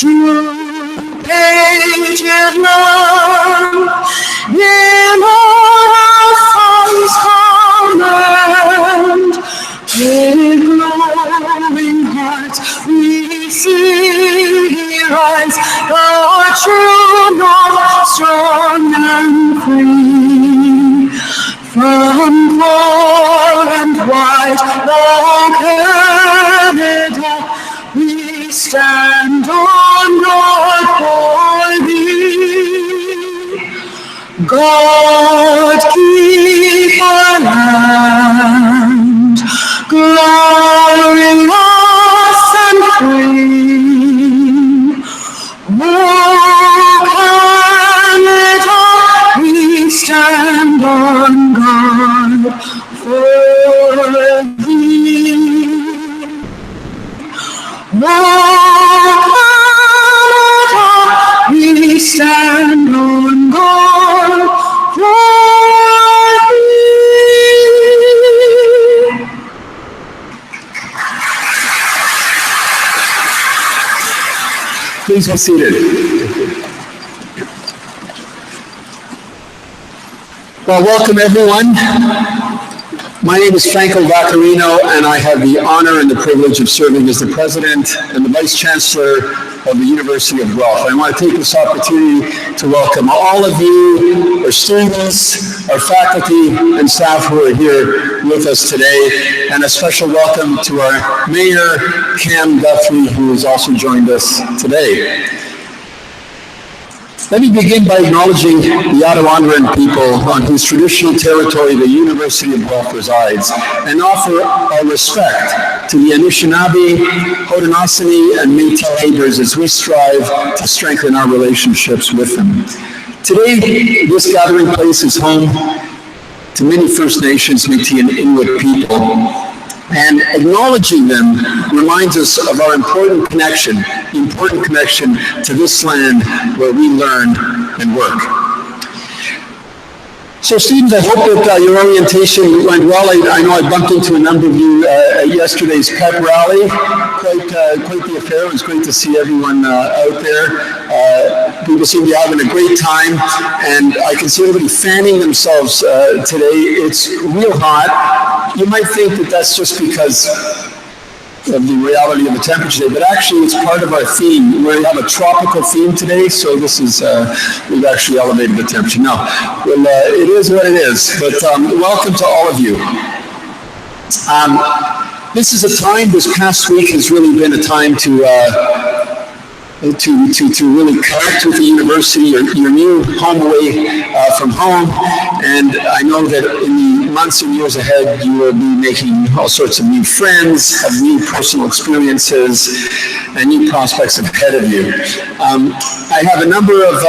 true patriot love, in all our songs command. With glowing hearts we see rise, our true north, strong and free. From far and wide, long Canada, we stand on guard for thee. God keep our land glorious and free. Oh, Canada, we stand on guard for thee. Oh, Canada, we stand on guard for thee. Please be seated. Well, welcome everyone. My name is Franco Vaccarino, and I have the honor and the privilege of serving as the President and the Vice Chancellor of the University of Guelph. I want to take this opportunity to welcome all of you, our students, our faculty and staff who are here with us today, and a special welcome to our Mayor, Cam Guthrie, who has also joined us today. Let me begin by acknowledging the Ottawandaran people on whose traditional territory the University of Guelph resides, and offer our respect to the Anishinaabe, Haudenosaunee, and Métis neighbors as we strive to strengthen our relationships with them. Today, this gathering place is home to many First Nations, Métis, and Inuit people. And acknowledging them reminds us of our important connection to this land where we learn and work. So students, I hope that your orientation went well. I know I bumped into a number of you at yesterday's pep rally. Quite the affair. It was great to see everyone out there. People seem to be having a great time, and I can see everybody fanning themselves today. It's real hot. You might think that that's just because of the reality of the temperature today, but actually it's part of our theme. We have a tropical theme today, so this is, we've actually elevated the temperature. No, well, it is what it is, but welcome to all of you. This is a time, this past week has really been a time to really connect with the university, your new home away from home, and I know that in the months and years ahead, you will be making all sorts of new friends, have new personal experiences, and new prospects ahead of you. I have a number of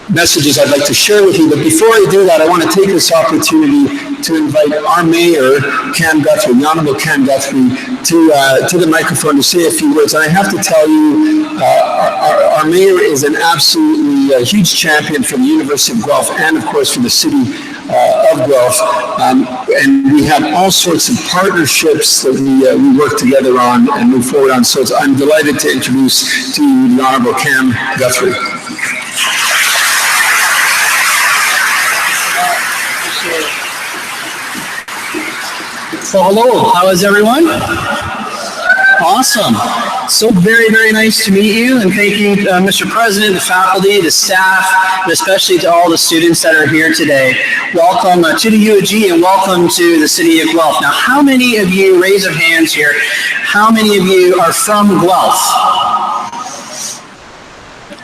messages I'd like to share with you, but before I do that, I want to take this opportunity to invite our Mayor, Cam Guthrie, the Honorable Cam Guthrie, to the microphone to say a few words. And I have to tell you, our Mayor is an absolutely huge champion for the University of Guelph and, of course, for the city of Guelph. And we have all sorts of partnerships that we work together on and move forward on. So I'm delighted to introduce to you the Honorable Cam Guthrie. So hello, how is everyone? Awesome. So very, very nice to meet you, and thank you, Mr. President, the faculty, the staff, and especially to all the students that are here today. Welcome to the UOG and welcome to the city of Guelph. Now, how many of you, raise your hands here, how many of you are from Guelph?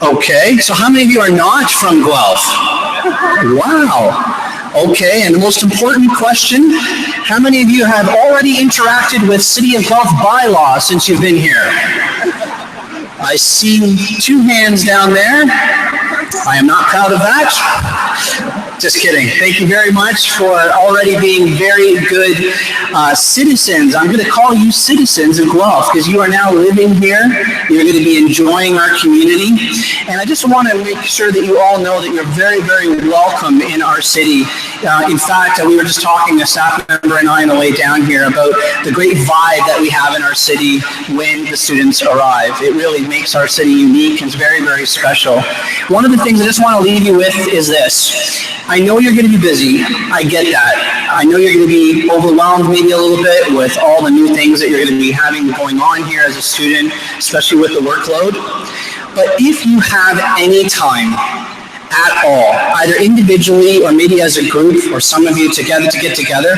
Okay, so how many of you are not from Guelph? Wow. Okay, and the most important question, how many of you have already interacted with City of Guelph bylaws since you've been here? I see 2 hands down there. I am not proud of that. Just kidding. Thank you very much for already being very good citizens. I'm going to call you citizens of Guelph because you are now living here. You're going to be enjoying our community. And I just want to make sure that you all know that you're very, very welcome in our city. In fact, we were just talking, a staff member and I, on the way down here about the great vibe that we have in our city when the students arrive. It really makes our city unique and it's very, very special. One of the things I just want to leave you with is this. I know you're going to be busy. I get that. I know you're going to be overwhelmed maybe a little bit with all the new things that you're going to be having going on here as a student, especially with the workload. But if you have any time at all, either individually or maybe as a group or some of you together to get together,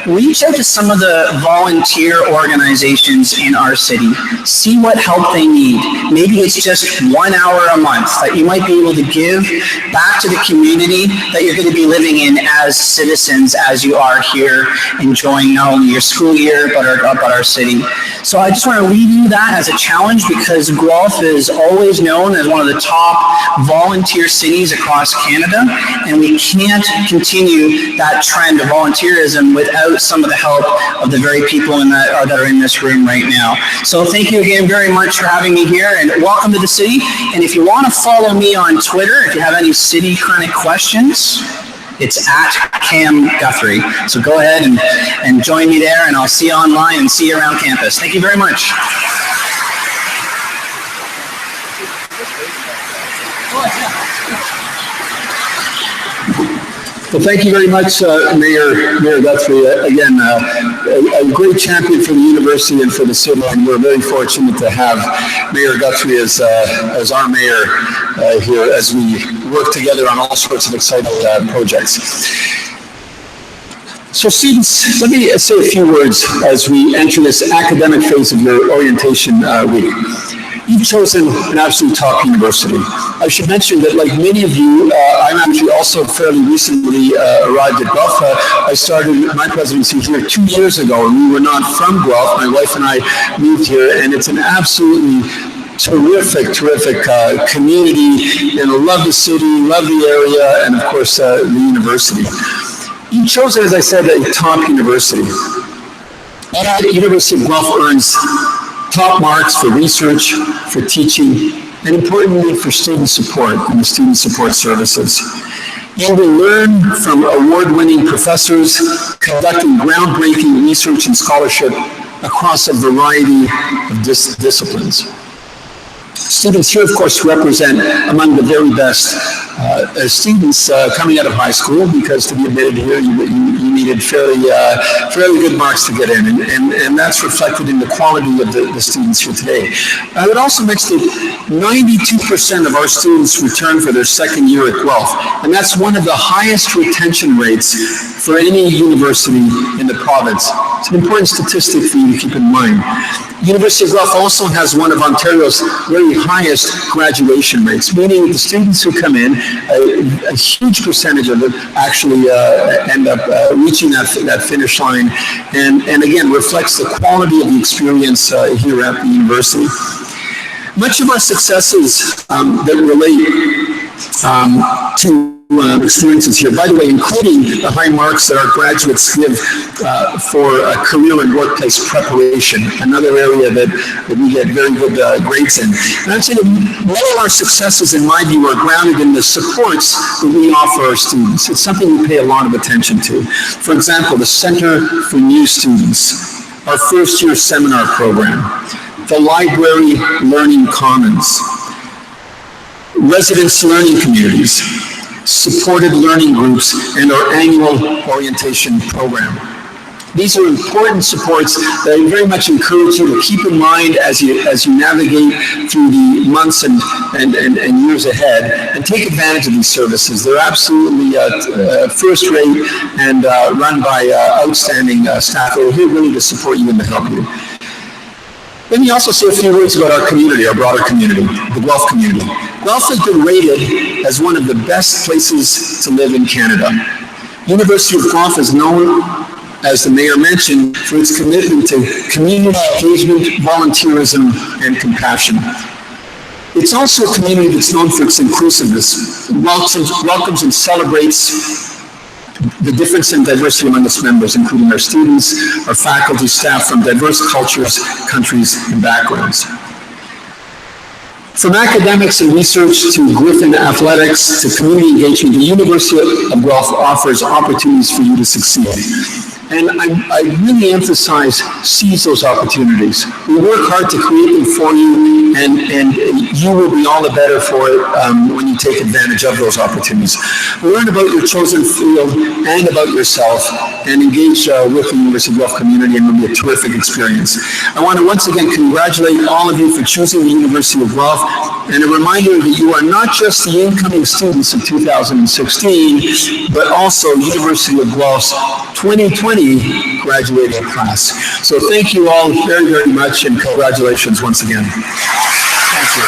reach out to some of the volunteer organizations in our city. See what help they need. Maybe it's just 1 hour a month that you might be able to give back to the community that you're going to be living in as citizens as you are here enjoying not only your school year but our city. So I just want to leave you that as a challenge because Guelph is always known as one of the top volunteer cities across Canada, and we can't continue that trend of volunteerism without some of the help of the very people that are in this room right now. So thank you again very much for having me here, and welcome to the city. And if you want to follow me on Twitter, if you have any city kind of questions, it's at Cam Guthrie. So go ahead and join me there, and I'll see you online and see you around campus. Thank you very much. Well, thank you very much, Mayor Guthrie. Again, a great champion for the university and for the city, and we're very fortunate to have Mayor Guthrie as our mayor here as we work together on all sorts of exciting projects. So students, let me say a few words as we enter this academic phase of your orientation week. You've chosen an absolute top university. I should mention that, like many of you, I'm actually also fairly recently arrived at Guelph. I started my presidency here 2 years ago, and we were not from Guelph. My wife and I moved here, and it's an absolutely terrific community, and I love the city, love the area, and of course the university. You've chosen, as I said, a top university. The University of Guelph earns top marks for research, for teaching, and importantly for student support and the student support services. You will learn from award-winning professors conducting groundbreaking research and scholarship across a variety of disciplines. Students here, of course, represent among the very best students coming out of high school, because to be admitted here, you needed fairly good marks to get in, and that's reflected in the quality of the students here today. I would also mention that 92% of our students return for their second year at Guelph, and that's one of the highest retention rates for any university in the province. It's an important statistic for you to keep in mind. University of Guelph also has one of Ontario's very highest graduation rates, meaning that the students who come in, a huge percentage of them actually end up reaching that finish line, and again reflects the quality of the experience here at the university. Much of our successes that relate to experiences here, by the way, including the high marks that our graduates give for career and workplace preparation, another area that we get very good grades in. And I'd say that many of our successes, in my view, are grounded in the supports that we offer our students. It's something we pay a lot of attention to. For example, the Center for New Students, our first-year seminar program, the Library Learning Commons, residence learning communities, supported learning groups, and our annual orientation program. These are important supports that I very much encourage you to keep in mind as you navigate through the months and years ahead, and take advantage of these services. They're absolutely first rate and run by outstanding staff who are here really to support you and to help you. Let me also say a few words about our community, our broader community, the Guelph community. Guelph has been rated as one of the best places to live in Canada. University of Guelph is known, as the mayor mentioned, for its commitment to community engagement, volunteerism, and compassion. It's also a community that's known for its inclusiveness. It welcomes and celebrates the difference in diversity among its members, including our students, our faculty, staff from diverse cultures, countries, and backgrounds. From academics and research to Griffin athletics to community engagement, the University of Guelph offers opportunities for you to succeed. And I really emphasize seize those opportunities. We work hard to create them for you, and you will be all the better for it when you take advantage of those opportunities. Learn about your chosen field and about yourself, and engage with the University of Guelph community, and it will be a terrific experience. I want to once again congratulate all of you for choosing the University of Guelph, and a reminder that you are not just the incoming students of 2016, but also University of Guelph's 2020 graduating class. So thank you all very, very much, and congratulations once again. Thank you.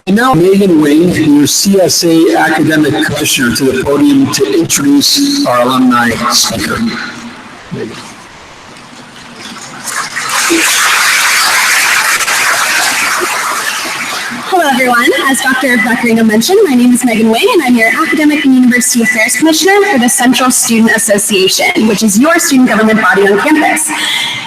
And now Megan Wing, your CSA Academic Commissioner, to the podium to introduce our alumni speaker. Megan. Hello everyone, as Dr. Beckerino mentioned, my name is Megan Wing and I'm your Academic and University Affairs Commissioner for the Central Student Association, which is your student government body on campus.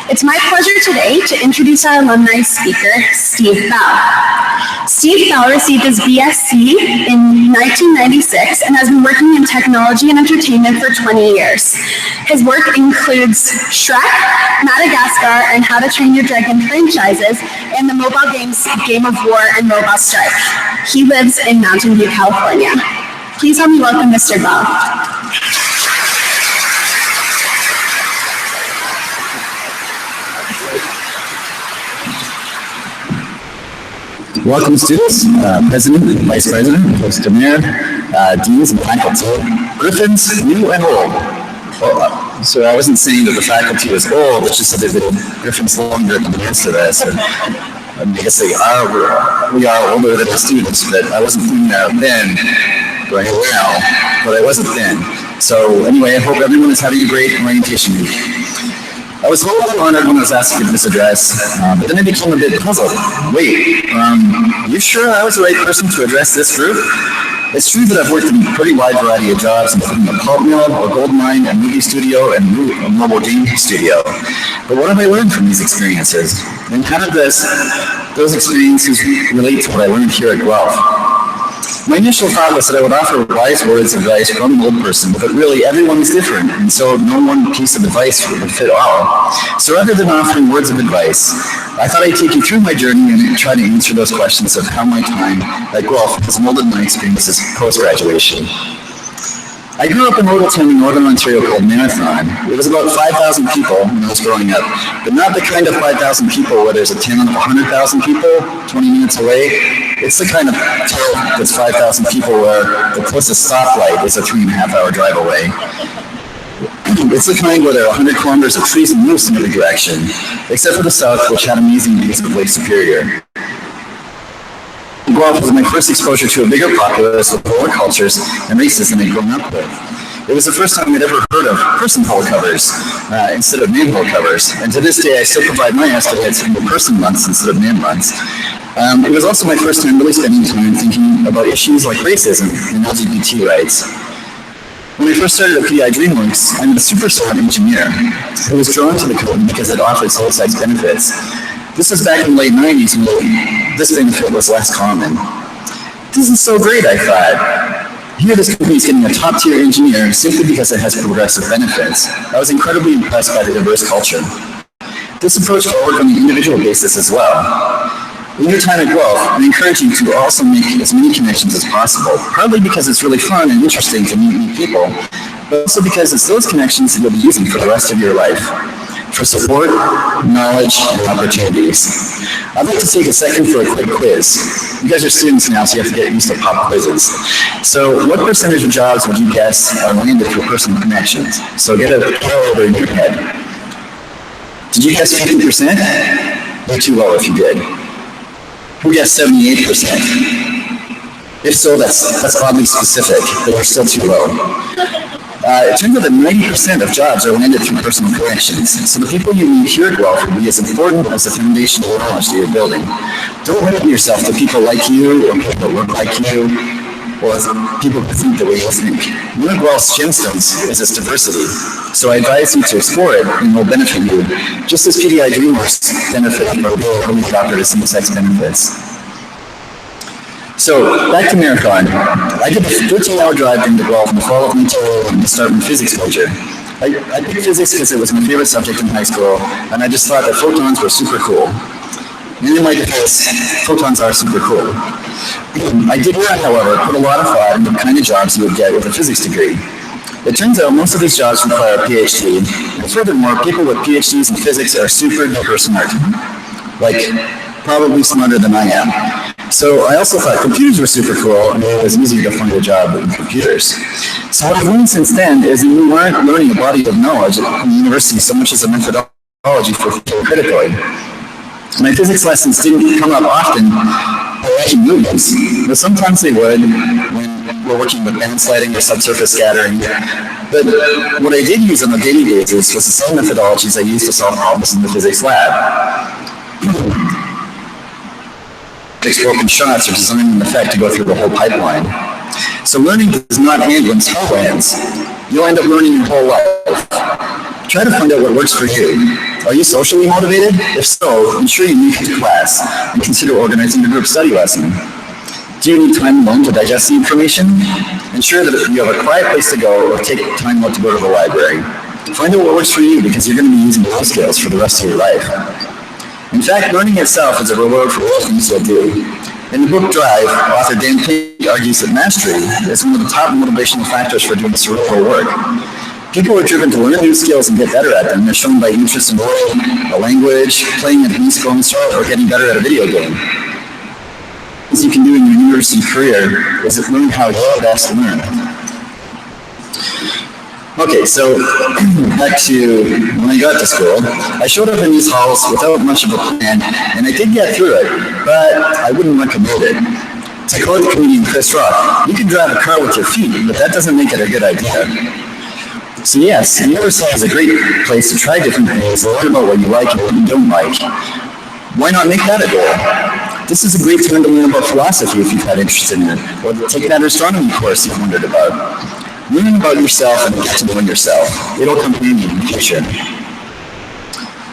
It's my pleasure today to introduce our alumni speaker, Steve Bell. Steve Bell received his BSc in 1996 and has been working in technology and entertainment for 20 years. His work includes Shrek, Madagascar, and How to Train Your Dragon franchises, and the mobile games Game of War and Mobile Strike. He lives in Mountain View, California. Please help me welcome Mr. Bell. Welcome students, President, Vice President, Host Mayor, Deans and faculty, Griffins, new and old. Well, so I wasn't saying that the faculty was old, it's just that they've been Griffins longer than the rest of us. And I guess we are older than the students, but I wasn't thinking that then, but I wasn't then. So anyway, I hope everyone is having a great orientation week. I was a little honored when I was asked to give this address, but then I became a bit puzzled. Wait, are you sure I was the right person to address this group? It's true that I've worked in a pretty wide variety of jobs, including a pulp mill, a gold mine, a movie studio, and a mobile game studio. But what have I learned from these experiences? And how did those experiences relate to what I learned here at Guelph? My initial thought was that I would offer wise words of advice from an old person, but really everyone's different, and so no one piece of advice would fit all. So rather than offering words of advice, I thought I'd take you through my journey and try to answer those questions of how my time at Guelph has molded my experiences post-graduation. I grew up in a little town in northern Ontario called Marathon. It was about 5,000 people when I was growing up, but not the kind of 5,000 people where there's a town of 100,000 people 20 minutes away. It's the kind of town that's 5,000 people where the closest stoplight is a 3.5-hour drive away. It's the kind where there are 100 kilometers of trees and roofs in every direction, except for the south, which had amazing views of Lake Superior. Guelph was my first exposure to a bigger populace with lower cultures and races than I'd grown up with. It was the first time I'd ever heard of person-hole covers instead of man-hole covers, and to this day I still provide my estimates in the person months instead of man months. It was also my first time really spending time thinking about issues like racism and LGBT rights. When I first started at PI DreamWorks, I'm a super smart engineer who was drawn to the code because it offered sole-sex benefits. This was back in the late 90s when this benefit was less common. This is so great, I thought. Here this company is getting a top-tier engineer simply because it has progressive benefits. I was incredibly impressed by the diverse culture. This approach will work on the individual basis as well. In your time at Guelph, I encourage you to also make as many connections as possible, partly because it's really fun and interesting to meet new people, but also because it's those connections that you'll be using for the rest of your life, for support, knowledge, and opportunities. I'd like to take a second for a quick quiz. You guys are students now, so you have to get used to pop quizzes. So what percentage of jobs would you guess are landed through personal connections? So get a over in your head. Did you guess 50%? Or too low if you did. Who guessed 78%? If so, that's oddly specific, but we're still too low. It turns out that 90% of jobs are landed through personal connections. So the people you meet here at Guelph will be as important as the foundational knowledge that you're building. Don't limit yourself to people like you, or people that look like you, or people who think the way you think. One of Guelph's gemstones is its diversity. So I advise you to explore it, and it will benefit you, just as PDI Dreamers benefit from early adopter to same-sex benefits. So, back to Marathon. I did a 13-hour drive into Guelph in the fall of 1981 to start my physics major. I picked physics because it was my favorite subject in high school, and I just thought that photons were super cool. And in my defense, photons are super cool. I did not, however, put a lot of thought into the kind of jobs you would get with a physics degree. It turns out most of these jobs require a PhD, and furthermore, people with PhDs in physics are super duper smart. Like, probably smarter than I am. So I also thought computers were super cool, and it was easier to find a job with computers. So what I've learned since then is that we aren't learning a body of knowledge at the university so much as a methodology for thinking critically. My physics lessons didn't come up often by watching movies, but sometimes they would when we're working with band sliding or subsurface scattering. But what I did use on a daily basis was the same methodologies I used to solve problems in the physics lab. Broken shots are designed in effect to go through the whole pipeline. So learning does not end when school ends. You'll end up learning your whole life. Try to find out what works for you. Are you socially motivated? If so, ensure you meet to class and consider organizing a group study lesson. Do you need time alone to digest the information? Ensure that you have a quiet place to go or take time out to go to the library. Find out what works for you because you're going to be using those skills for the rest of your life. In fact, learning itself is a reward for all things you'll do. In the book Drive, author Dan Pink argues that mastery is one of the top motivational factors for doing cerebral work. People are driven to learn new skills and get better at them. They're shown by interest in learning a language, playing a musical instrument, or getting better at a video game. What you can do in your university career is learn how you best learn. Okay, so back to when I got to school, I showed up in these halls without much of a plan, and I did get through it, but I wouldn't recommend it. To quote the comedian Chris Rock, you can drive a car with your feet, but that doesn't make it a good idea. So yes, the university is a great place to try different things, learn about what you like and what you don't like. Why not make that a goal? This is a great time to learn about philosophy if you've had interest in it, or take that astronomy course you've wondered about. Learn about yourself and get to know yourself. It'll come handy in the future.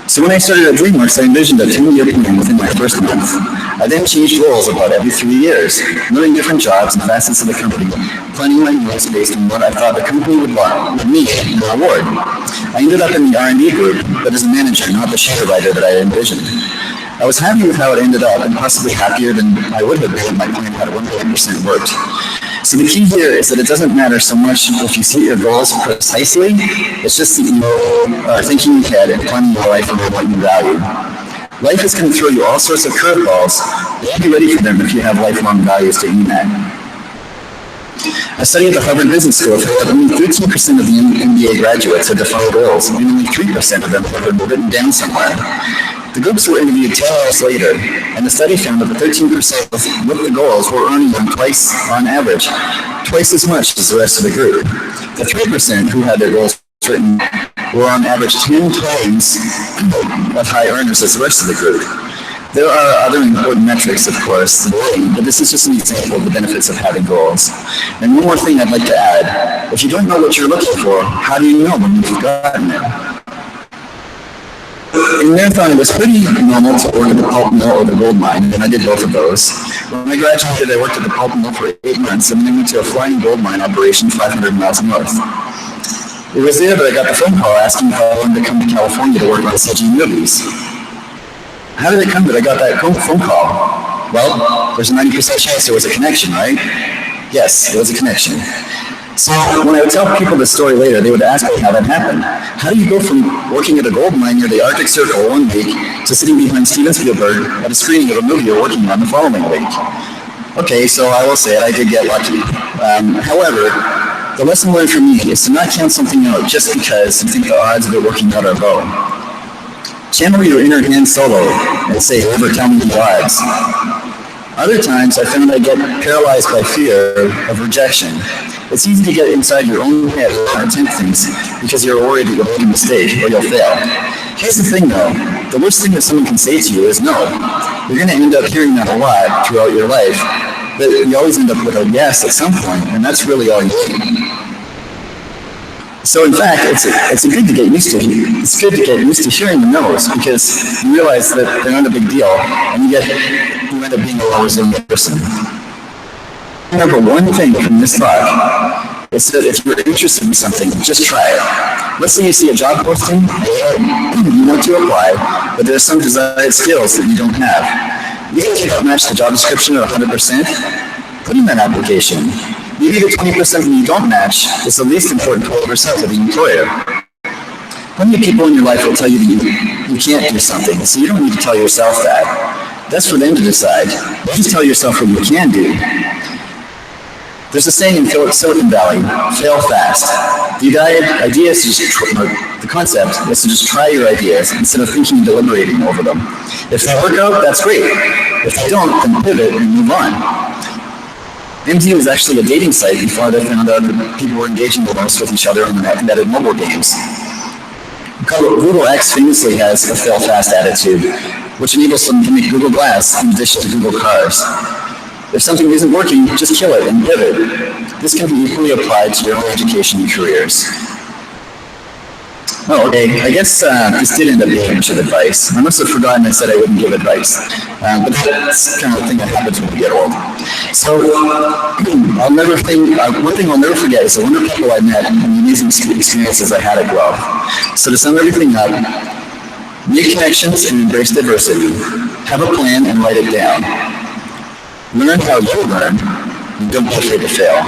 So when I started at DreamWorks, I envisioned a 10-year plan within my first month. I then changed roles about every 3 years, learning different jobs and facets of the company, planning my moves based on what I thought the company would want, would need, and reward. I ended up in the R&D group, but as a manager, not the shadow writer that I envisioned. I was happy with how it ended up, and possibly happier than I would have been if my plan had 100% worked. So the key here is that it doesn't matter so much if you set your goals precisely, it's just that you are thinking ahead and planning your life around what you value. Life is going to throw you all sorts of curveballs, but be ready for them if you have lifelong values to aim at. I studied at the Harvard Business School found that only 13% of the MBA graduates had defined goals, and only 3% of them had been written down somewhere. The groups were interviewed 10 hours later, and the study found that the 13% with the goals were earning them on average, twice as much as the rest of the group. The 3% who had their goals written were on average 10 times as high earners as the rest of the group. There are other important metrics, of course, but this is just an example of the benefits of having goals. And one more thing I'd like to add. If you don't know what you're looking for, how do you know when you've gotten it? In Marathon, it was pretty normal to work at the pulp mill or the gold mine, and I did both of those. When I graduated, I worked at the pulp mill for 8 months, and then I went to a flying gold mine operation 500 miles north. It was there that I got the phone call asking if I wanted to come to California to work on CG movies. How did it come that I got that phone call? Well, there's a 90% chance there was a connection, right? Yes, there was a connection. So when I would tell people this story later, they would ask me how that happened. How do you go from working at a gold mine near the Arctic Circle one week to sitting behind Steven Spielberg at a screening of a movie you're working on the following week? Okay, so I will say it, I did get lucky. However, the lesson learned from me is to not count something out just because you think the odds of it working out are low. Channel your inner Han Solo and say, never tell me the odds. Other times I found I get paralyzed by fear of rejection. It's easy to get inside your own head and attempt things because you're worried that you'll make a mistake or you'll fail. Here's the thing though, the worst thing that someone can say to you is no. You're going to end up hearing that a lot throughout your life, but you always end up with a yes at some point, and that's really all you need. So in fact, it's good to get used to. It's good to get used to hearing the no's because you realize that they're not a big deal, and you end up being a more resilient person. Remember one thing from this talk is that if you're interested in something, just try it. Let's say you see a job posting, you want to apply, but there's some desired skills that you don't have. You can match the job description at 100%. Put in that application. Maybe the 20% that you don't match is the least important 20% of the employer. Plenty of people in your life will tell you that you can't do something, so you don't need to tell yourself that. That's for them to decide. Just tell yourself what you can do. There's a saying in Silicon Valley, fail fast. The idea is to the concept is to just try your ideas instead of thinking and deliberating over them. If they work out, that's great. If they don't, then pivot and move on. MD was actually a dating site before they found out that people were engaging the most with each other in embedded mobile games. Google X famously has a fail fast attitude, which enables them to make Google Glass in addition to Google Cars. If something isn't working, just kill it and pivot. This can be equally applied to your own education and careers. Oh, okay. I guess this did end up being a bunch of advice. I must have forgotten I said I wouldn't give advice. But that's kind of the thing that happens when we get old. So one thing I'll never forget is the wonderful people I met and the amazing experiences I had at Guelph. So to sum everything up, make connections and embrace diversity. Have a plan and write it down. Learn how you learn, and don't be afraid to fail.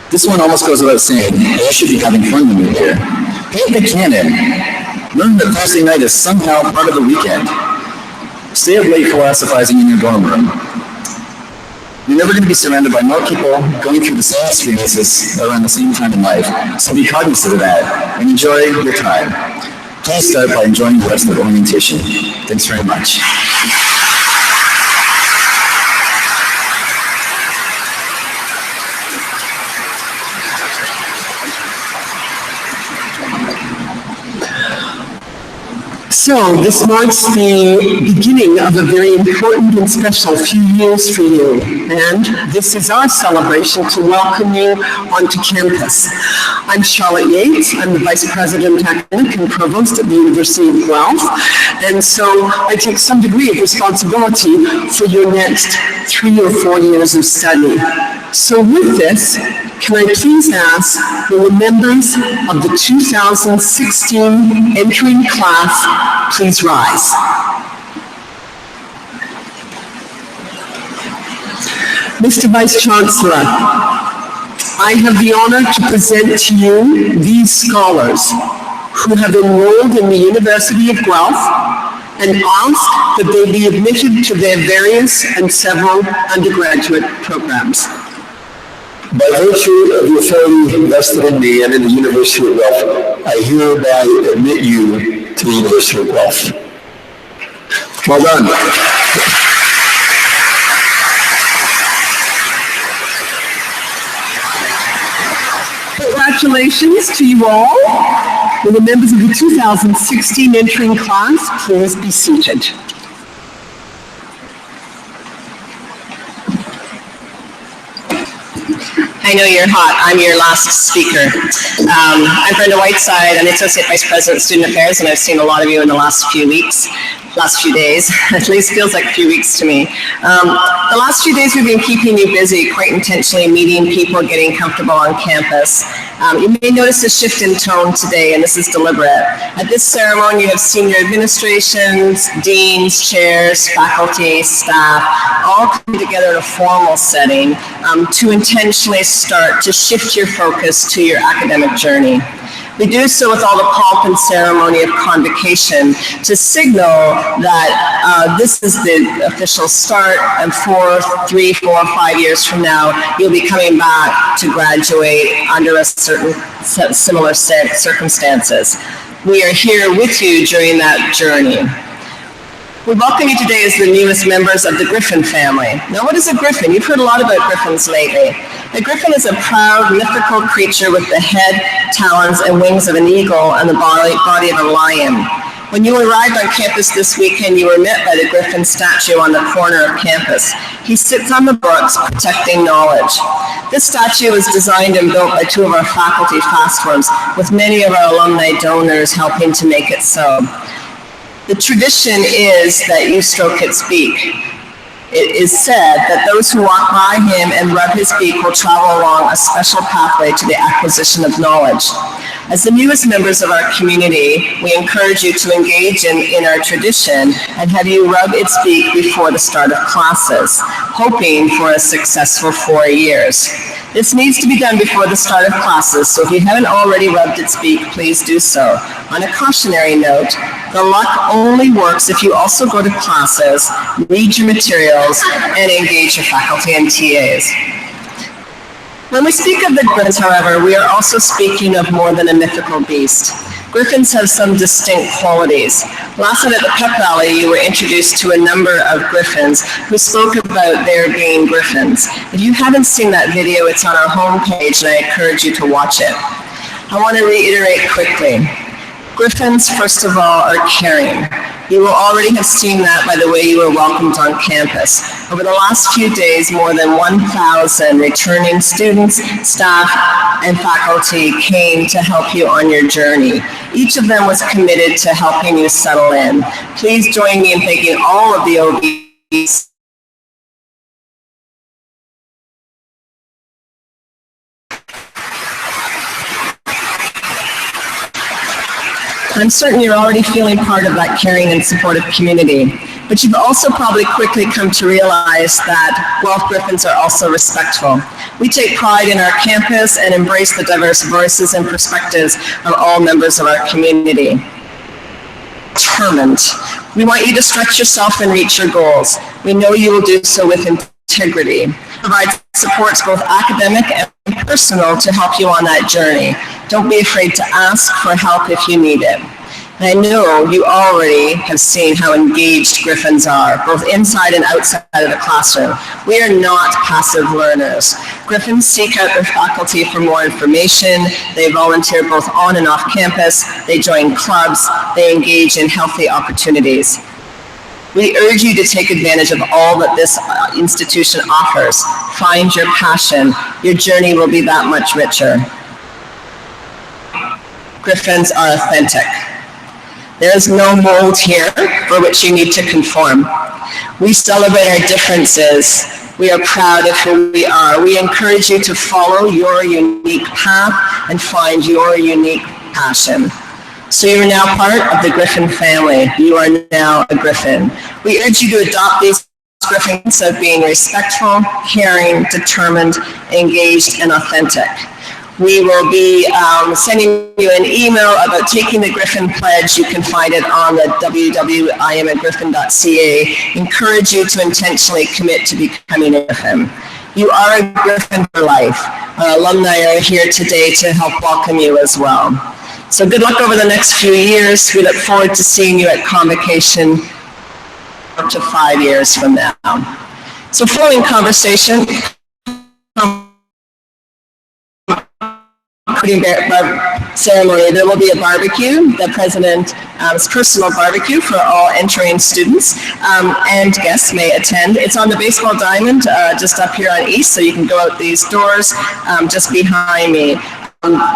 This one almost goes without saying, you should be having fun when you're here. Paint the canon. Learn that Thursday night is somehow part of the weekend. Stay up late philosophizing in your dorm room. You're never going to be surrounded by more people going through the same experiences around the same time in life, so be cognizant of that and enjoy your time. Please start by enjoying the rest of the orientation. Thanks very much. So this marks the beginning of a very important and special few years for you. And this is our celebration to welcome you onto campus. I'm Charlotte Yates. I'm the Vice President Academic and Provost at the University of Guelph. And so I take some degree of responsibility for your next 3 or 4 years of study. So with this, can I please ask will the members of the 2016 entering class please rise? Mr. Vice Chancellor, I have the honor to present to you these scholars who have enrolled in the University of Guelph and ask that they be admitted to their various and several undergraduate programs. By virtue of the authority vested in me and in the University of Guelph, I hereby admit you to the University of Guelph. Well done. Congratulations to you all. Will the members of the 2016 entering class please be seated? I know you're hot. I'm your last speaker. I'm Brenda Whiteside. I'm the Associate Vice President of Student Affairs, and I've seen a lot of you in the last few days. At least feels like a few weeks to me. The last few days we've been keeping you busy, quite intentionally meeting people, getting comfortable on campus. You may notice a shift in tone today, and this is deliberate. At this ceremony, you have senior administrations, deans, chairs, faculty, staff, all coming together in a formal setting to intentionally start to shift your focus to your academic journey. We do so with all the pomp and ceremony of convocation to signal that this is the official start, and 3, 4, 5 years from now, you'll be coming back to graduate under a certain similar circumstances. We are here with you during that journey. We welcome you today as the newest members of the Griffin family. Now, what is a griffin? You've heard a lot about griffins lately. A griffin is a proud, mythical creature with the head, talons, and wings of an eagle and the body of a lion. When you arrived on campus this weekend, you were met by the Griffin statue on the corner of campus. He sits on the books, protecting knowledge. This statue was designed and built by two of our faculty fastworms, with many of our alumni donors helping to make it so. The tradition is that you stroke its beak. It is said that those who walk by him and rub his beak will travel along a special pathway to the acquisition of knowledge. As the newest members of our community, we encourage you to engage in our tradition and have you rub its beak before the start of classes, hoping for a successful 4 years. This needs to be done before the start of classes, so if you haven't already rubbed its beak, please do so. On a cautionary note, the luck only works if you also go to classes, read your materials, and engage your faculty and TAs. When we speak of the griffins, however, we are also speaking of more than a mythical beast. Griffins have some distinct qualities. Last night at the pep rally, you were introduced to a number of griffins who spoke about their being griffins. If you haven't seen that video, it's on our homepage, and I encourage you to watch it. I want to reiterate quickly. Griffins, first of all, are caring. You will already have seen that by the way you were welcomed on campus. Over the last few days, more than 1,000 returning students, staff, and faculty came to help you on your journey. Each of them was committed to helping you settle in. Please join me in thanking all of the OBs. I'm certain you're already feeling part of that caring and supportive community, but you've also probably quickly come to realize that Guelph Griffins are also respectful. We take pride in our campus and embrace the diverse voices and perspectives of all members of our community. Determined. We want you to stretch yourself and reach your goals. We know you will do so with integrity. Provide supports both academic and personal to help you on that journey. Don't be afraid to ask for help if you need it. And I know you already have seen how engaged Griffins are, both inside and outside of the classroom. We are not passive learners. Griffins seek out their faculty for more information. They volunteer both on and off campus. They join clubs. They engage in healthy opportunities. We urge you to take advantage of all that this institution offers. Find your passion. Your journey will be that much richer. Griffins are authentic. There is no mold here for which you need to conform. We celebrate our differences. We are proud of who we are. We encourage you to follow your unique path and find your unique passion. So you are now part of the Griffin family. You are now a Griffin. We urge you to adopt these Griffins of being respectful, caring, determined, engaged, and authentic. We will be sending you an email about taking the Griffin Pledge. You can find it on the www.iamagriffin.ca. Encourage you to intentionally commit to becoming a Griffin. You are a Griffin for life. Our alumni are here today to help welcome you as well. So good luck over the next few years. We look forward to seeing you at convocation up to 5 years from now. So following conversation, ceremony, there will be a barbecue, the president's personal barbecue for all entering students and guests may attend. It's on the baseball diamond just up here on East, so you can go out these doors just behind me.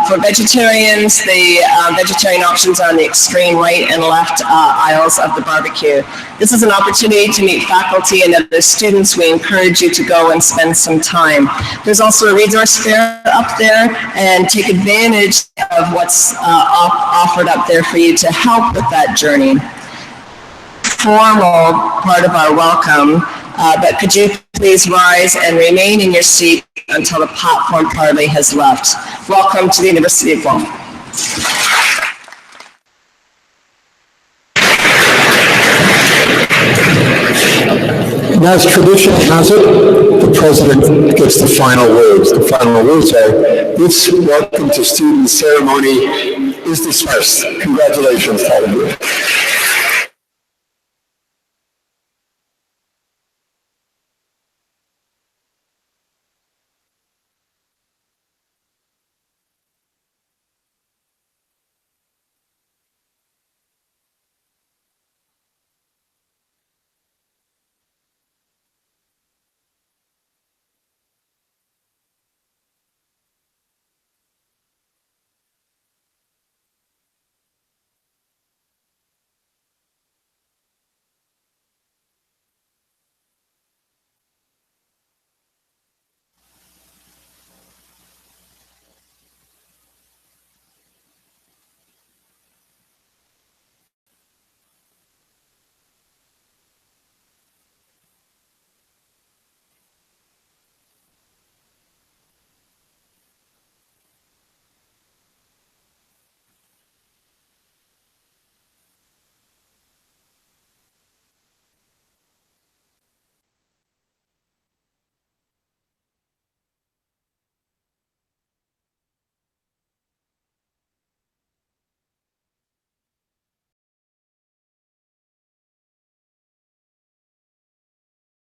For vegetarians, the vegetarian options are on the extreme right and left aisles of the barbecue. This is an opportunity to meet faculty and other students. We encourage you to go and spend some time. There's also a resource fair up there, and take advantage of what's offered up there for you to help with that journey. Formal part of our welcome, but could you please rise and remain in your seat until the platform party has left. Welcome to the University of Guelph. And as tradition has it, the president gets the final words. The final words are, this welcome to students ceremony is dismissed. Congratulations to all of you.